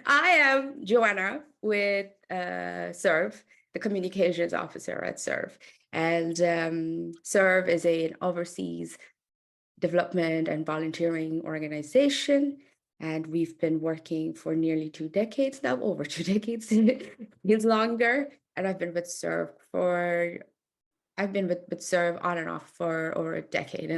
I am Joanna with SERV, the communications officer at SERV. And SERV is an overseas development and volunteering organization. And we've been working for nearly 2 decades now, over 2 decades, feels longer. And I've been with SERV on and off for over a decade.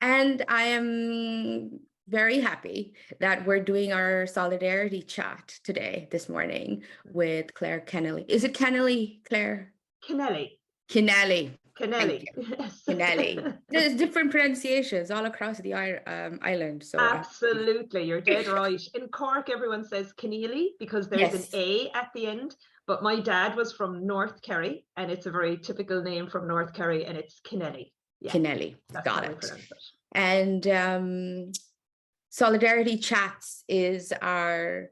And I am very happy that we're doing our Solidarity Chat this morning with Clare Kennelly. Is it Kennelly, Clare? Kennelly. Kennelly. Kennelly. Yes. Kennelly. There's different pronunciations all across the island. So absolutely, you're dead right. In Cork, everyone says Kennelly because there's an A at the end. But my dad was from North Kerry, and it's a very typical name from North Kerry, and it's Kennelly. Yeah, Kennelly. Got it. It. And SolidariTea Chats is our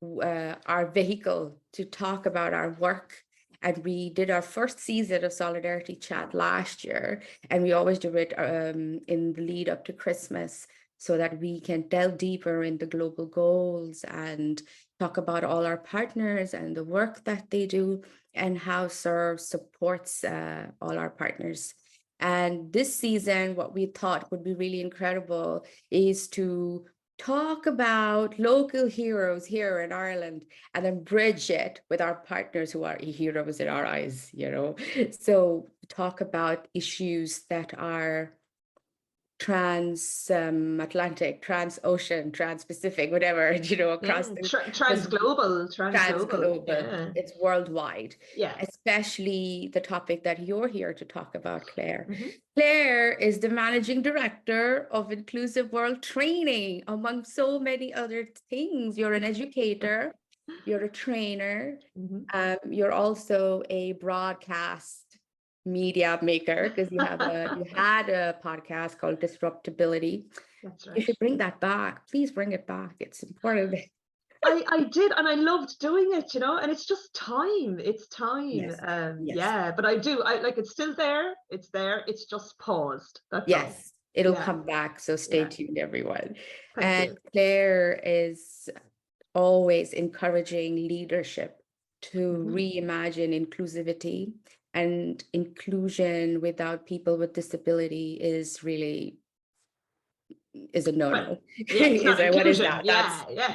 vehicle to talk about our work. And we did our first season of SolidariTea Chat last year, and we always do it in the lead up to Christmas, so that we can delve deeper into global goals and talk about all our partners and the work that they do and how SERV supports all our partners. And this season, what we thought would be really incredible is to talk about local heroes here in Ireland and then bridge it with our partners who are heroes in our eyes, So talk about issues that are trans-Atlantic, trans-ocean, trans-Pacific, whatever, across trans-global. Yeah. It's worldwide. Yeah. Especially the topic that you're here to talk about, Clare. Mm-hmm. Clare is the managing director of Inclusive World Training, among so many other things. You're an educator, you're a trainer, mm-hmm. You're also a broadcast media maker, because you had a podcast called Disruptability. That's right. You should bring that back. Please bring it back. It's important. I did, and I loved doing it, and it's just time. It's time. Yes. Yeah, but I like it's still there. It's there. It's just paused. That's all. It'll come back. So stay tuned, everyone. Thank you. Clare is always encouraging leadership to reimagine inclusivity. And inclusion without people with disability is a no-no. What is that?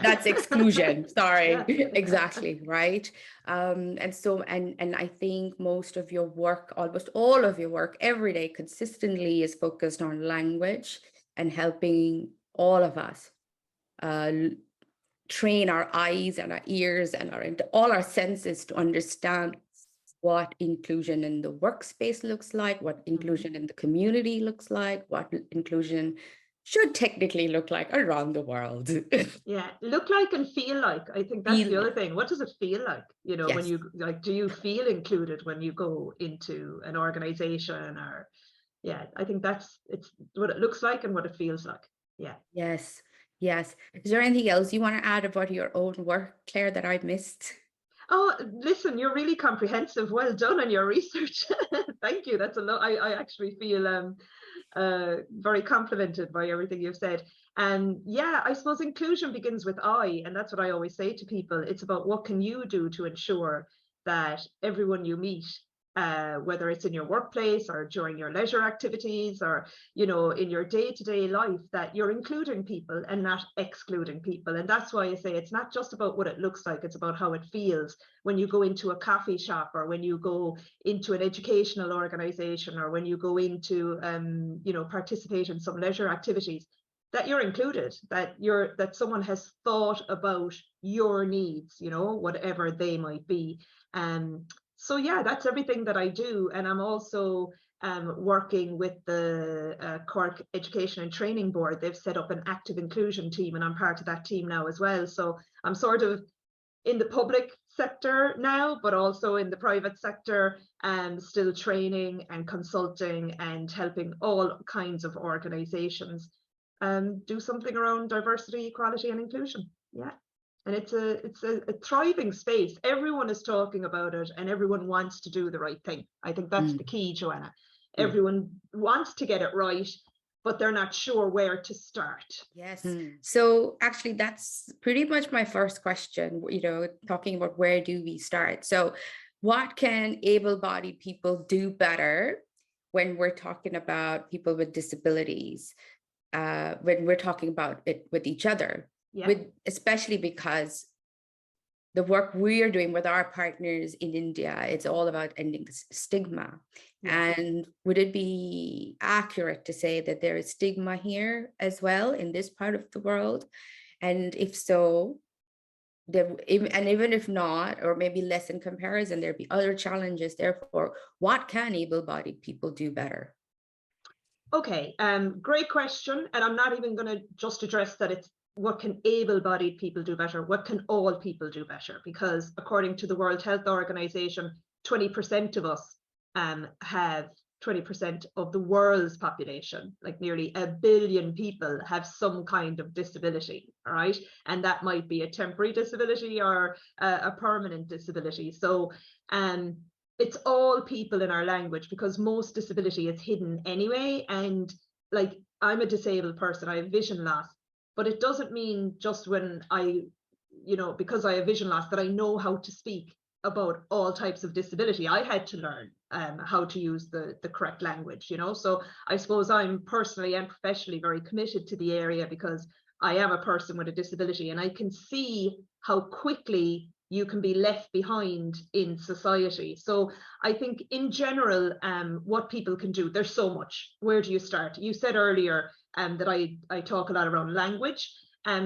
That's exclusion. Sorry. Exactly. Right. And I think most of your work, almost all of your work every day consistently is focused on language and helping all of us train our eyes and our ears and all our senses to understand what inclusion in the workspace looks like, what inclusion in the community looks like, what inclusion should technically look like around the world. Look like and feel like. I think that's the other thing. What does it feel like? When you do you feel included when you go into an organization? Or I think it's what it looks like and what it feels like. Yes. Is there anything else you want to add about your own work, Clare, that I missed? Oh, listen, you're really comprehensive. Well done on your research. Thank you. That's a lot. I actually feel very complimented by everything you've said. And I suppose inclusion begins with I, and that's what I always say to people. It's about what can you do to ensure that everyone you meet, whether it's in your workplace or during your leisure activities or in your day-to-day life, that you're including people and not excluding people. And that's why I say it's not just about what it looks like, it's about how it feels when you go into a coffee shop, or when you go into an educational organization, or when you go into participate in some leisure activities, that you're included, that someone has thought about your needs, whatever they might be. So that's everything that I do. And I'm also working with the Cork Education and Training Board. They've set up an active inclusion team, and I'm part of that team now as well. So I'm sort of in the public sector now, but also in the private sector, still training and consulting and helping all kinds of organizations do something around diversity, equality and inclusion. And it's a thriving space. Everyone is talking about it, and everyone wants to do the right thing. I think that's the key, Joanna. Everyone wants to get it right, but they're not sure where to start. Yes. So actually, that's pretty much my first question, talking about where do we start? So what can able-bodied people do better when we're talking about people with disabilities, when we're talking about it with each other, especially because the work we are doing with our partners in India, it's all about ending stigma. Yeah. And would it be accurate to say that there is stigma here as well in this part of the world? And if so, even if not, or maybe less in comparison, there'd be other challenges. Therefore, what can able-bodied people do better? Okay, great question. And I'm not even going to just address that it's what can able-bodied people do better? What can all people do better? Because according to the World Health Organization, 20% of us have 20% of the world's population, like nearly 1 billion people have some kind of disability, all right? And that might be a temporary disability or a permanent disability. So it's all people in our language, because most disability is hidden anyway. And like, I'm a disabled person, I have vision loss, but it doesn't mean just when because I have vision loss that I know how to speak about all types of disability. I had to learn how to use the correct language, so I suppose I'm personally and professionally very committed to the area, because I am a person with a disability, and I can see how quickly you can be left behind in society. So I think in general, what people can do, there's so much. Where do you start? You said earlier that I talk a lot around language.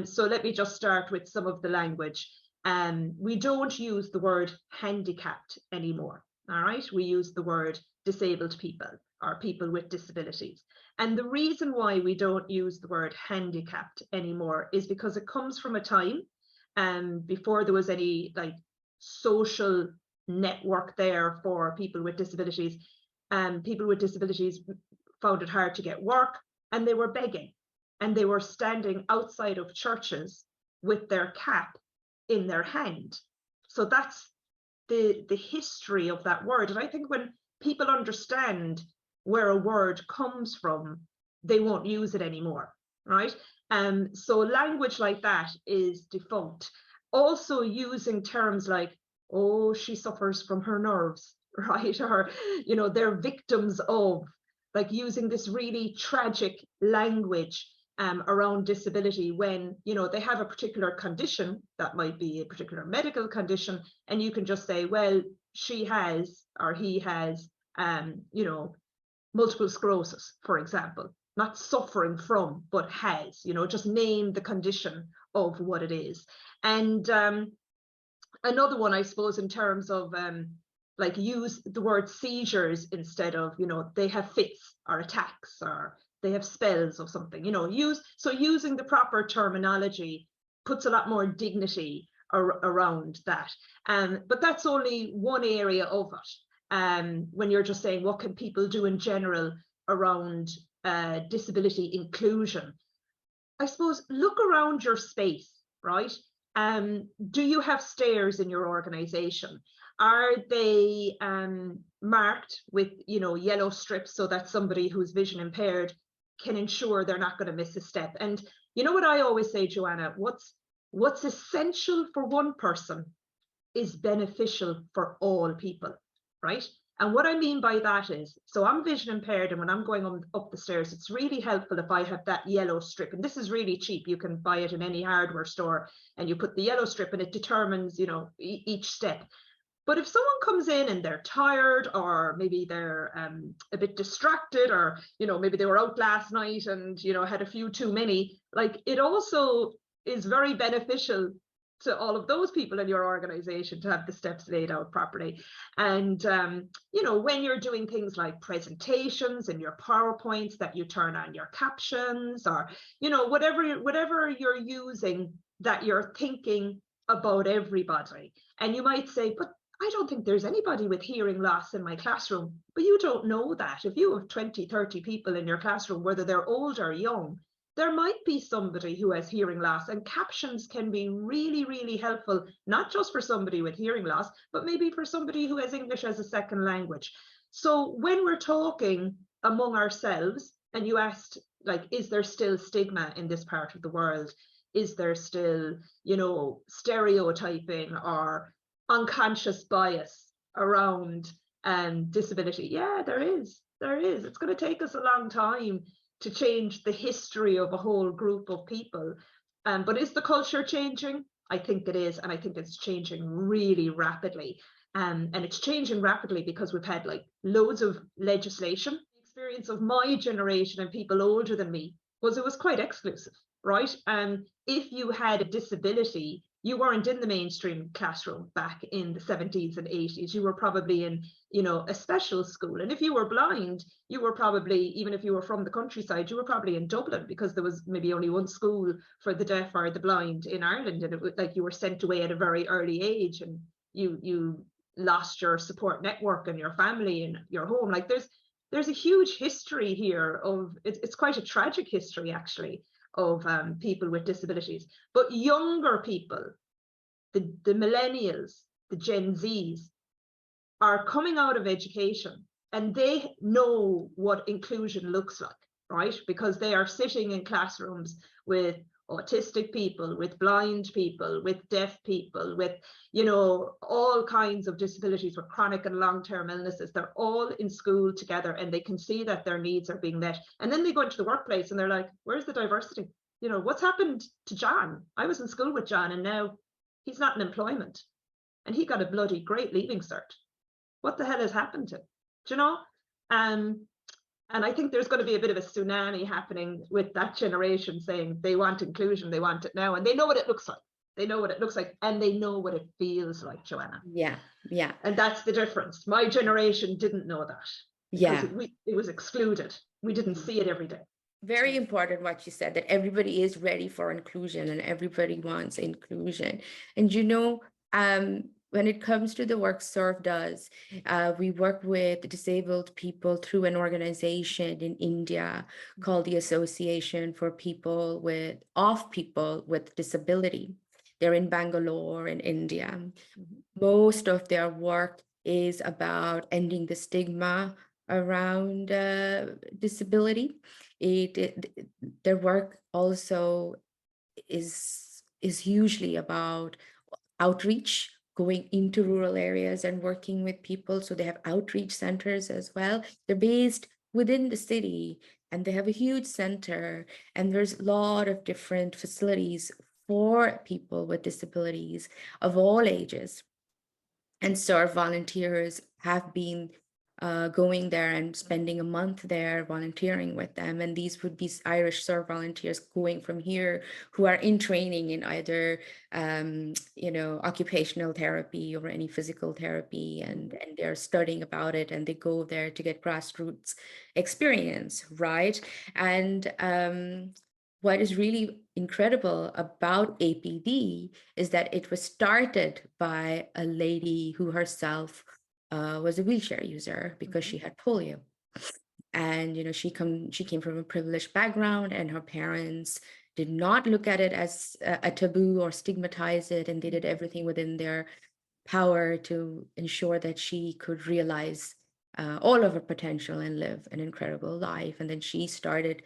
So let me just start with some of the language. We don't use the word handicapped anymore, all right? We use the word disabled people or people with disabilities. And the reason why we don't use the word handicapped anymore is because it comes from a time before there was any like social network there for people with disabilities. People with disabilities found it hard to get work, and they were begging, and they were standing outside of churches with their cap in their hand. So that's the history of that word. And I think when people understand where a word comes from, they won't use it anymore, right? So language like that is defunct. Also using terms like, oh, she suffers from her nerves, right? Or, they're victims of, like using this really tragic language around disability when, they have a particular condition that might be a particular medical condition, and you can just say, well, she has or he has, multiple sclerosis, for example. Not suffering from, but has, just name the condition of what it is. And another one, I suppose, in terms of like use the word seizures instead of, they have fits or attacks or they have spells or something, using the proper terminology puts a lot more dignity around that. But that's only one area of it. When you're just saying, what can people do in general around disability inclusion? I suppose look around your space, right? Do you have stairs in your organization? Are they marked with yellow strips so that somebody who's vision impaired can ensure they're not going to miss a step? And you know what I always say, Joanna, what's essential for one person is beneficial for all people, right? And what I mean by that is, so I'm vision impaired, and when I'm going up the stairs, it's really helpful if I have that yellow strip. And this is really cheap. You can buy it in any hardware store, and you put the yellow strip and it determines, each step. But if someone comes in and they're tired, or maybe they're a bit distracted, or, maybe they were out last night and, had a few too many, like it also is very beneficial to all of those people in your organization to have the steps laid out properly. And when you're doing things like presentations and your PowerPoints, that you turn on your captions, or whatever you're using, that you're thinking about everybody. And you might say, but I don't think there's anybody with hearing loss in my classroom. But you don't know that. If you have 20, 30 people in your classroom, whether they're old or young, there might be somebody who has hearing loss, and captions can be really, really helpful, not just for somebody with hearing loss, but maybe for somebody who has English as a second language. So when we're talking among ourselves, and you asked, like, is there still stigma in this part of the world? Is there still, you know, stereotyping or unconscious bias around disability? Yeah, there is. There is. It's going to take us a long time to change the history of a whole group of people. But is the culture changing? I think it is, and I think it's changing really rapidly. And it's changing rapidly because we've had like loads of legislation. The experience of my generation and people older than me was it was quite exclusive, right? If you had a disability, you weren't in the mainstream classroom back in the 70s and 80s. You were probably in, you know, a special school. And if you were blind, you were probably, even if you were from the countryside, you were probably in Dublin, because there was maybe only one school for the deaf or the blind in Ireland. And it was like you were sent away at a very early age, and you lost your support network and your family and your home. Like there's a huge history here of, it's quite a tragic history actually, of people with disabilities. But younger people, the millennials, the Gen Zs, are coming out of education and they know what inclusion looks like, right? Because they are sitting in classrooms with autistic people, with blind people, with deaf people, with, you know, all kinds of disabilities, with chronic and long-term illnesses. They're all in school together and they can see that their needs are being met. And then they go into the workplace and they're like, where's the diversity? You know, what's happened to John? I was in school with John and now he's not in employment and he got a bloody great leaving cert. What the hell has happened to him? Do you know? And I think there's going to be a bit of a tsunami happening with that generation saying they want inclusion, they want it now, and they know what it looks like. They know what it looks like, and they know what it feels like, Joanna. Yeah, yeah. And that's the difference. My generation didn't know that. Yeah. It was excluded. We didn't see it every day. Very important what you said, that everybody is ready for inclusion and everybody wants inclusion. And you know, when it comes to the work SERV does, we work with disabled people through an organization in India called the Association for People with Disability. They're in Bangalore in India. Most of their work is about ending the stigma around disability. Their work also is hugely about outreach, going into rural areas and working with people. So they have outreach centers as well. They're based within the city and they have a huge center, and there's a lot of different facilities for people with disabilities of all ages. And SERV volunteers have been going there and spending a month there volunteering with them. And these would be Irish SERV volunteers going from here who are in training in either, you know, occupational therapy or any physical therapy, and they're studying about it, and they go there to get grassroots experience, right? And what is really incredible about APD is that it was started by a lady who herself was a wheelchair user because she had polio. And, you know, she came from a privileged background, and her parents did not look at it as a taboo or stigmatize it. And they did everything within their power to ensure that she could realize all of her potential and live an incredible life. And then she started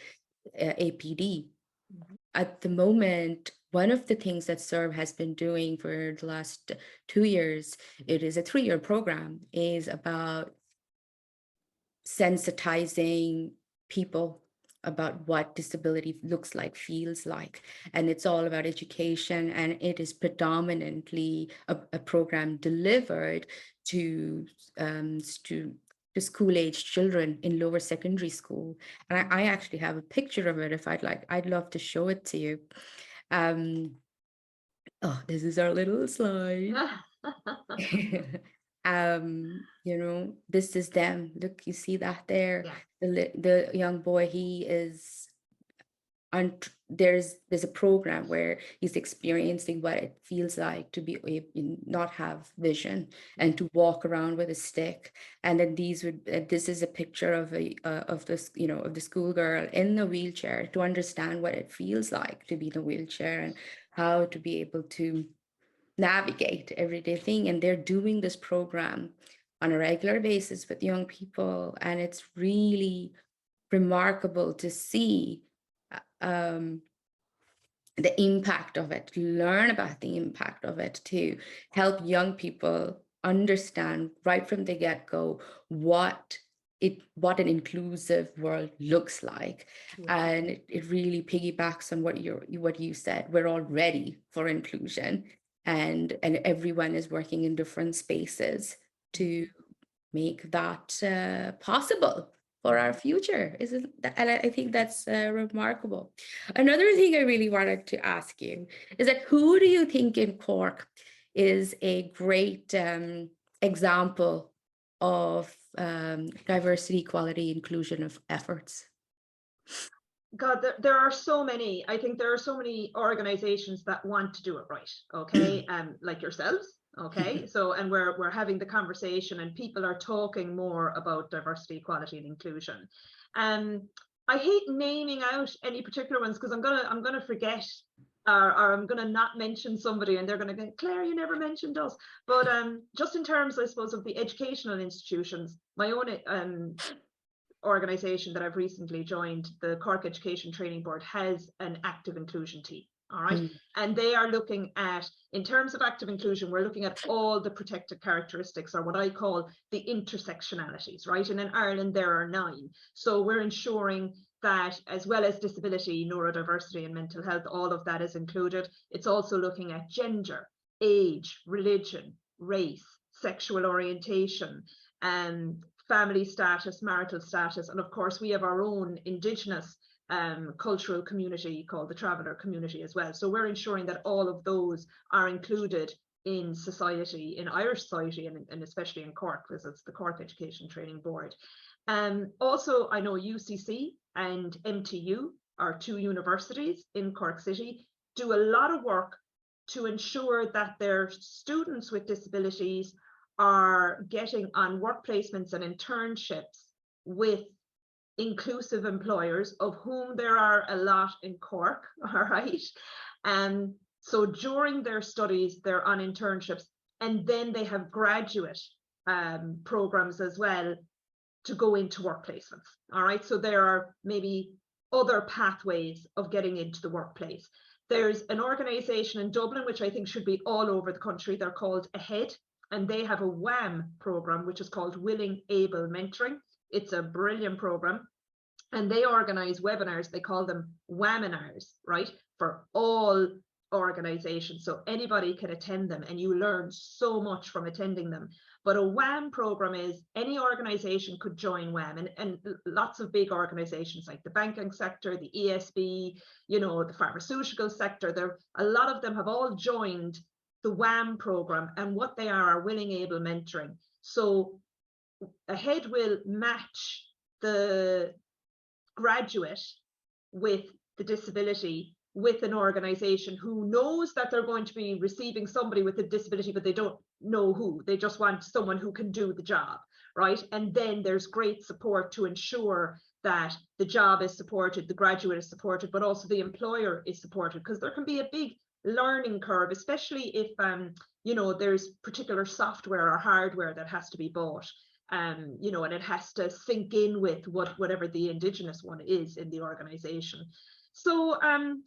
APD. At the moment, one of the things that SERV has been doing for the last 2 years, it is a 3-year program, is about sensitizing people about what disability looks like, feels like. And it's all about education, and it is predominantly a program delivered to school-aged children in lower secondary school. And I actually have a picture of it. If I'd love to show it to you. Oh, this is our little slide. You know, this is them. Look, you see that there? Yeah. The young boy, he is there's a program where he's experiencing what it feels like to be not have vision and to walk around with a stick. And then this is a picture of this, you know, of the schoolgirl in the wheelchair, to understand what it feels like to be in a wheelchair and how to be able to navigate everyday thing. And they're doing this program on a regular basis with young people, and it's really remarkable to see the impact of it, learn about the impact of it, to help young people understand right from the get-go what an inclusive world looks like. Yeah. And it really piggybacks on what you said. We're all ready for inclusion, and everyone is working in different spaces to make that possible for our future. And I think that's remarkable. Another thing I really wanted to ask you is that who do you think in Cork is a great example of diversity, equality, inclusion of efforts? God, there are so many. I think there are so many organizations that want to do it right. Okay, like yourselves. Okay, so and we're having the conversation, and people are talking more about diversity, equality, and inclusion. I hate naming out any particular ones because I'm gonna forget, or I'm gonna not mention somebody, and they're gonna go, Claire, you never mentioned us. But just in terms, I suppose, of the educational institutions, my own organization that I've recently joined, the Cork Education Training Board, has an active inclusion team. All right. And they are looking at, in terms of active inclusion, we're looking at all the protected characteristics, or what I call the intersectionalities, right? And in Ireland, there are 9. So we're ensuring that, as well as disability, neurodiversity, and mental health, all of that is included. It's also looking at gender, age, religion, race, sexual orientation, and family status, marital status, and of course we have our own Indigenous cultural community called the Traveller community as well. So we're ensuring that all of those are included in society, in Irish society, and especially in Cork, because it's the Cork Education Training Board. Also, I know UCC and MTU, are 2 universities in Cork City, do a lot of work to ensure that their students with disabilities are getting on work placements and internships with inclusive employers, of whom there are a lot in Cork. All right. And so during their studies, they're on internships, and then they have graduate programs as well to go into work placements. All right. So there are maybe other pathways of getting into the workplace. There's an organization in Dublin, which I think should be all over the country. They're called AHEAD, and they have a WAM program, which is called Willing Able Mentoring. It's a brilliant program, and they organize webinars. They call them WAMinars, right, for all organizations. So anybody can attend them, and you learn so much from attending them. But a WAM program is, any organization could join WAM, and lots of big organizations like the banking sector, the ESB, you know, the pharmaceutical sector, there, a lot of them have all joined the WAM program, and what they are willing able mentoring. So AHEAD will match the graduate with the disability with an organization who knows that they're going to be receiving somebody with a disability, but they don't know who. They just want someone who can do the job, right? And then there's great support to ensure that the job is supported, the graduate is supported, but also the employer is supported, because there can be a big learning curve, especially if you know, there's particular software or hardware that has to be bought, you know, and it has to sync in with whatever the Indigenous one is in the organization. So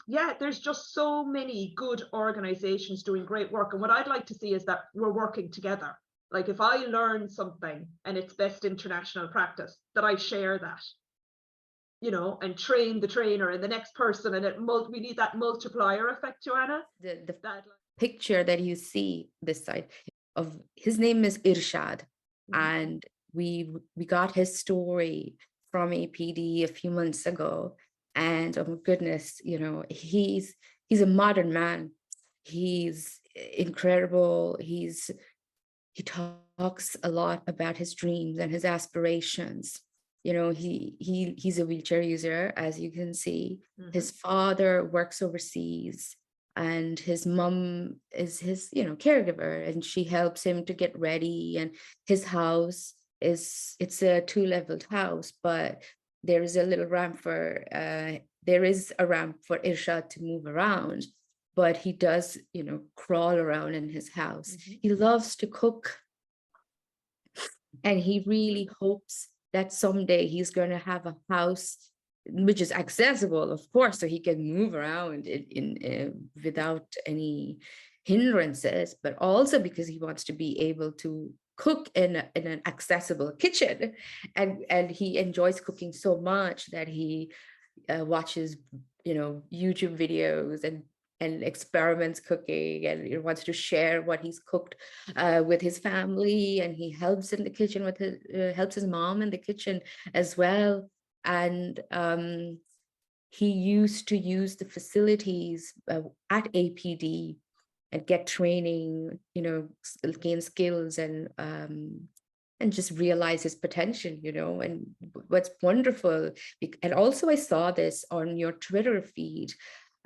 yeah, there's just so many good organizations doing great work, and what I'd like to see is that we're working together. Like, if I learn something and it's best international practice, that I share that, you know, and train the trainer and the next person, and we need that multiplier effect, Joanna. The picture that you see this side of, his name is Irshad, and we got his story from APD a few months ago, and oh my goodness, you know, he's a modern man. He's incredible. He talks a lot about his dreams and his aspirations. You know, he's a wheelchair user, as you can see. His father works overseas, and his mum is his, you know, caregiver, and she helps him to get ready. And his house it's a 2-leveled house, but there is a little ramp for there is a ramp for Irshad to move around, but he does, you know, crawl around in his house. He loves to cook, and he really hopes that someday he's going to have a house which is accessible, of course, so he can move around without any hindrances, but also because he wants to be able to cook in an accessible kitchen, and he enjoys cooking so much that he watches, YouTube videos and experiments cooking, and he wants to share what he's cooked with his family, and he helps in the kitchen with helps his mom in the kitchen as well. And he used to use the facilities at APD and get training, gain skills and just realize his potential, and what's wonderful. And also I saw this on your Twitter feed,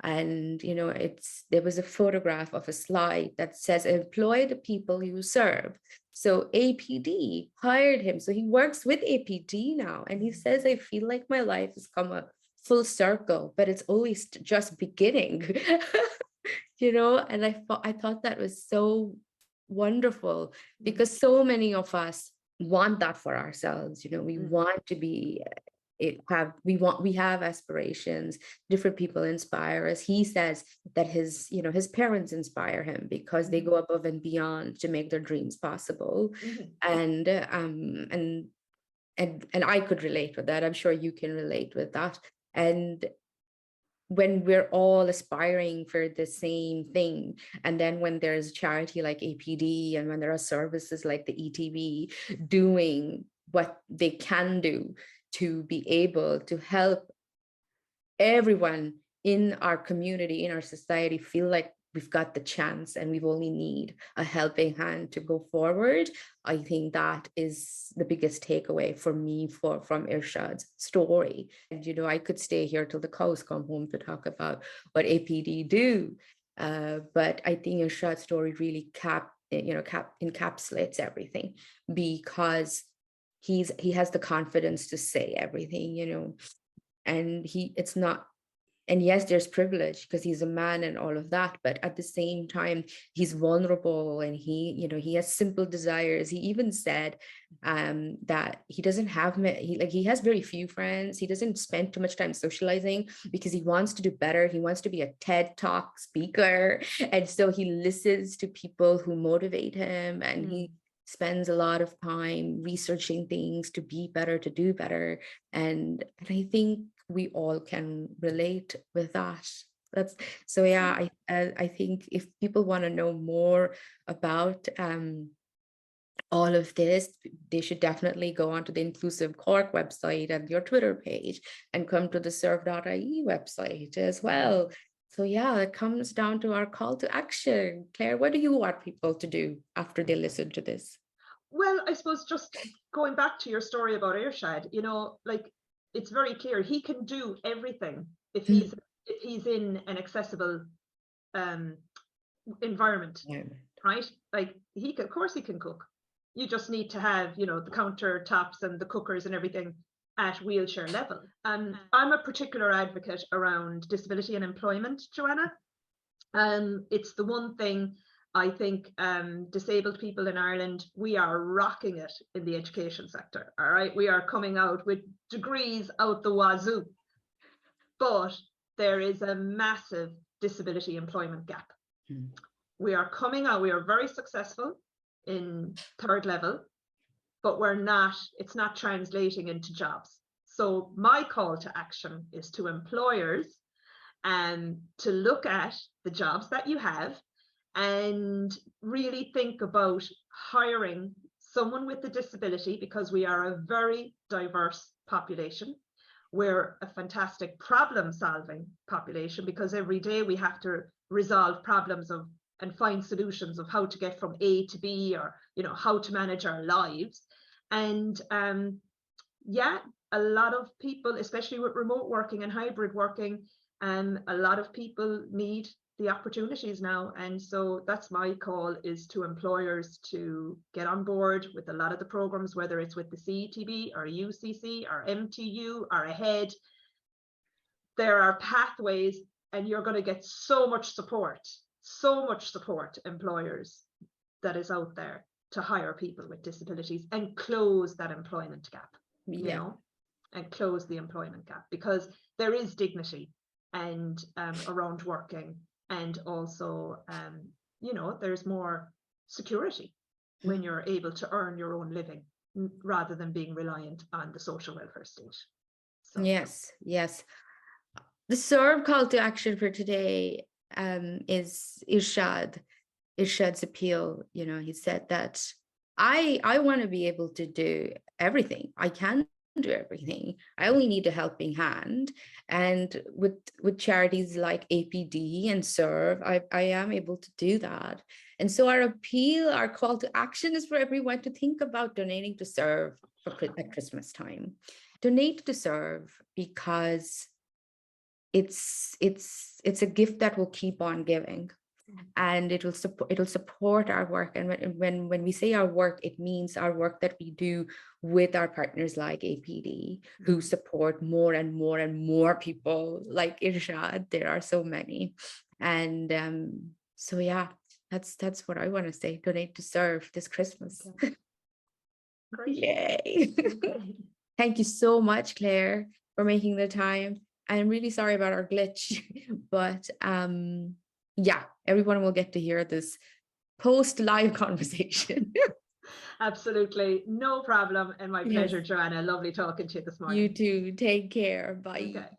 and there was a photograph of a slide that says employ the people you serve. So APD hired him, so he works with APD now, and he says, I feel like my life has come a full circle, but it's always just beginning. And I thought that was so wonderful, because so many of us want that for ourselves. We want to be we have aspirations. Different people inspire us. He says that his parents inspire him because they go above and beyond to make their dreams possible. And I could relate with that. I'm sure you can relate with that. And when we're all aspiring for the same thing, and then when there's charity like APD, and when there are services like the ETV doing what they can do to be able to help everyone in our community, in our society, feel like we've got the chance and we've only need a helping hand to go forward, I think that is the biggest takeaway for me from Irshad's story. And I could stay here till the cows come home to talk about what APD do, but I think Irshad's story really encapsulates everything, because he has the confidence to say everything, and it's not. And yes, there's privilege because he's a man and all of that, but at the same time, he's vulnerable, and he has simple desires. He even said that he doesn't have, he has very few friends. He doesn't spend too much time socializing because he wants to do better. He wants to be a TED Talk speaker. And so he listens to people who motivate him, and he spends a lot of time researching things to be better, to do better. And I think we all can relate with that. I think if people want to know more about all of this, they should definitely go onto the Inclusive Cork website and your Twitter page, and come to the serve.ie website as well. So it comes down to our call to action. Claire, what do you want people to do after they listen to this? Well, I suppose just going back to your story about Irshad, it's very clear he can do everything if he's in an accessible environment, right? Like of course he can cook. You just need to have, the countertops and the cookers and everything at wheelchair level. I'm a particular advocate around disability and employment, Joanna. It's the one thing I think disabled people in Ireland, we are rocking it in the education sector, all right? We are coming out with degrees out the wazoo. But there is a massive disability employment gap. We are coming out, we are very successful in third level, but it's not translating into jobs. So my call to action is to employers to look at the jobs that you have and really think about hiring someone with a disability, because we are a very diverse population. We're a fantastic problem-solving population, because every day we have to resolve problems and find solutions of how to get from A to B, or how to manage our lives. And a lot of people, especially with remote working and hybrid working, a lot of people need the opportunities now. And so that's my call, is to employers to get on board with a lot of the programs, whether it's with the CETB or UCC or MTU or AHEAD. There are pathways, and you're going to get so much support, employers, that is out there to hire people with disabilities and close that employment gap. and close the employment gap, because there is dignity and around working, and also you know, there's more security when you're able to earn your own living rather than being reliant on the social welfare state. So Yes, yes. The serve call to action for today is Irshad's appeal. You know, he said that I want to be able to do everything. I can do everything. I only need a helping hand. And with charities like APD and Serve, I am able to do that. And so our appeal, our call to action is for everyone to think about donating to Serve at Christmas time. Donate to Serve because it's a gift that will keep on giving, and it'll support our work. And when we say our work, it means our work that we do with our partners like APD, who support more and more and more people like Irshad. There are so many. And so yeah, that's what I want to say. Donate to Serve this Christmas. okay. Great. Yay. Okay. Thank you so much, Claire, for making the time. I'm really sorry about our glitch, but yeah, everyone will get to hear this post-live conversation. Absolutely, no problem, and my Yes. pleasure, Joanna. Lovely talking to you this morning. You too. Take care. Bye. Okay.